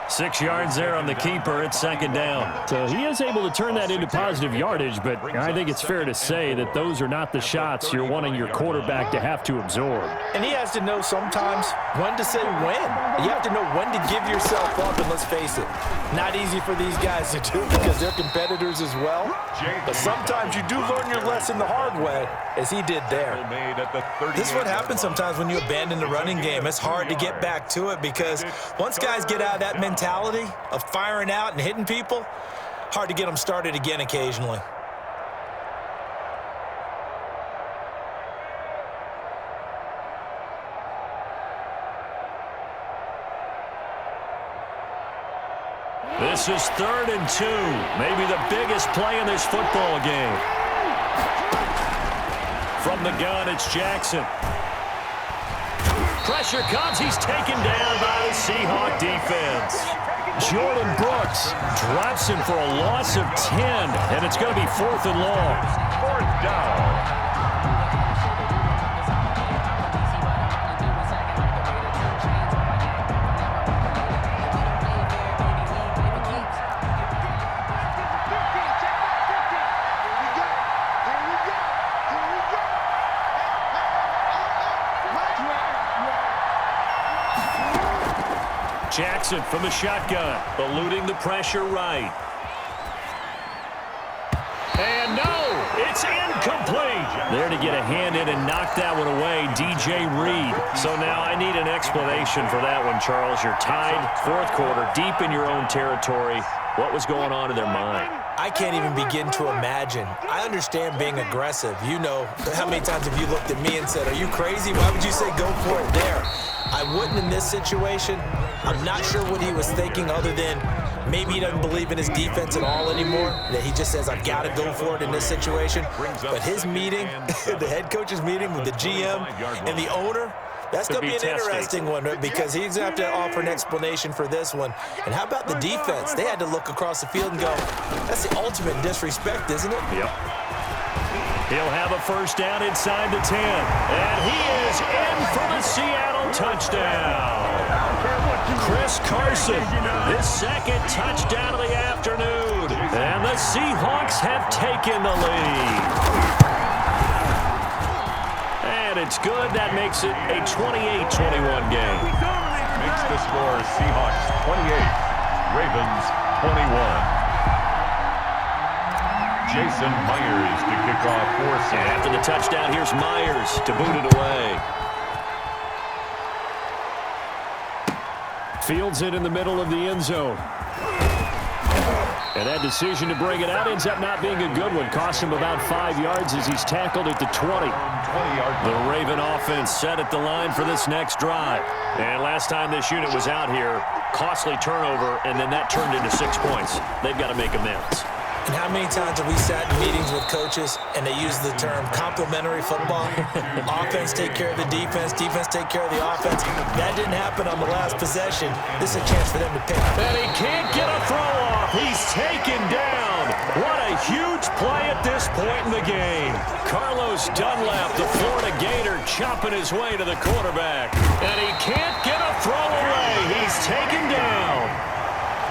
6 yards there on the keeper. It's 2nd down. So he is able to turn that into positive yardage, but I think it's fair to say that those are not the shots you're wanting your quarterback to have to absorb. And he has to know sometimes when to say when. You have to know when to give yourself up, and let's face it, not easy for these guys to do because they're competitors as well. But sometimes you do learn your lesson the hard way, as he did there. This is what happens sometimes when you abandon the running game. It's hard to get back to it because once guys get out of that mentality of firing out and hitting people, hard to get them started again occasionally. This is 3rd and 2. Maybe the biggest play in this football game. From the gun, it's Jackson. Pressure comes. He's taken down by the Seahawk defense. Jordan Brooks drops him for a loss of 10, and it's going to be 4th and long. 4th down. Jackson from the shotgun, eluding the pressure right. And no, it's incomplete. There to get a hand in and knock that one away, DJ Reed. So now I need an explanation for that one, Charles. You're tied, 4th quarter, deep in your own territory. What was going on in their mind? I can't even begin to imagine. I understand being aggressive. You know, how many times have you looked at me and said, are you crazy? Why would you say go for it there? I wouldn't in this situation. I'm not sure what he was thinking other than maybe he doesn't believe in his defense at all anymore, that he just says, I've got to go for it in this situation. But his meeting, the head coach's meeting with the GM and the owner, that's going to be an interesting one because he's going to have to offer an explanation for this one. And how about the defense? They had to look across the field and go, that's the ultimate disrespect, isn't it? Yep. He'll have a 1st down inside the 10. And he is in for the Seattle touchdown. Chris Carson, his 2nd touchdown of the afternoon. And the Seahawks have taken the lead. And it's good. That makes it a 28-21 game. Makes the score Seahawks 28, Ravens 21. Jason Myers to kick off for Seattle. And after the touchdown, here's Myers to boot it away. Fields it in the middle of the end zone. And that decision to bring it out ends up not being a good one. Cost him about 5 yards as he's tackled at the 20. The Raven offense set at the line for this next drive. And last time this unit was out here, costly turnover, and then that turned into 6 points. They've got to make amends. And how many times have we sat in meetings with coaches and they use the term complementary football? Offense take care of the defense, defense take care of the offense. That didn't happen on the last possession. This is a chance for them to pick. And he can't get a throw off. He's taken down. What a huge play at this point in the game. Carlos Dunlap, the Florida Gator, chopping his way to the quarterback. And he can't get a throw away. He's taken down.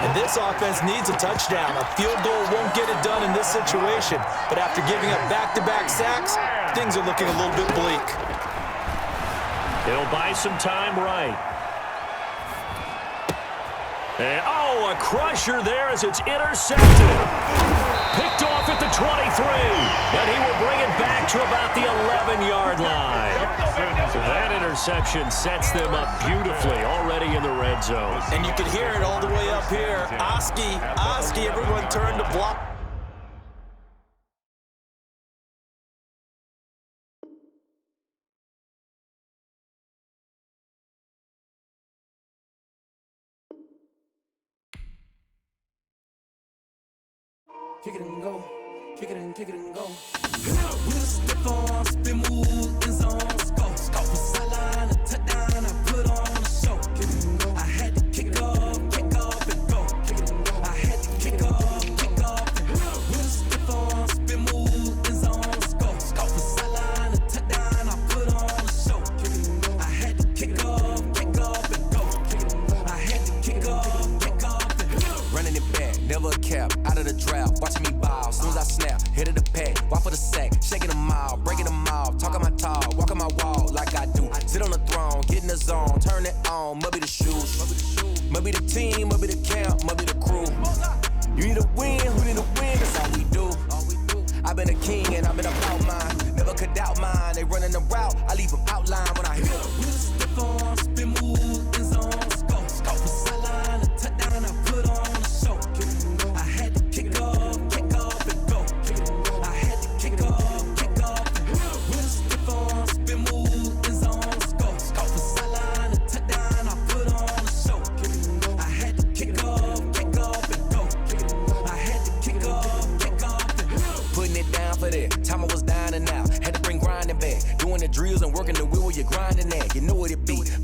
And this offense needs a touchdown. A field goal won't get it done in this situation. But after giving up back-to-back sacks, things are looking a little bit bleak. It'll buy some time right. And, a crusher there as it's intercepted. Picked off at the 23. And he will bring it back to about the 11-yard line. That interception sets them up beautifully already in the red zone. And you can hear it all the way up here. Oski, everyone turned to block. Kick it and go. Kick it and go. With a stiff arm, spin move, in zone, scope. Scope for sideline, a touchdown, I put on a show. Kick it and go. I had to kick off and go. Kick it and go. I had to kick off and go. With a stiff arm, spin move, in zone, scope. Scope for sideline, a touchdown, I put on a show. Kick it and go. I had to kick off and go. Kick it and go. I had to kick off and go. Running it back, never a cap, out of the draft, watching me ball, soon as I snap, hit of the pack, walk for the sack, shaking them out, breaking them off, talking my talk, walking my wall like I do, sit on the throne, get in the zone, turn it on, must be the shoes, must be the team, must be the camp, must be the crew, you need a win, who need a win, that's all we do, I've been a king and I've been about mine, never could doubt mine, they running the route, I leave them outline when I hit them.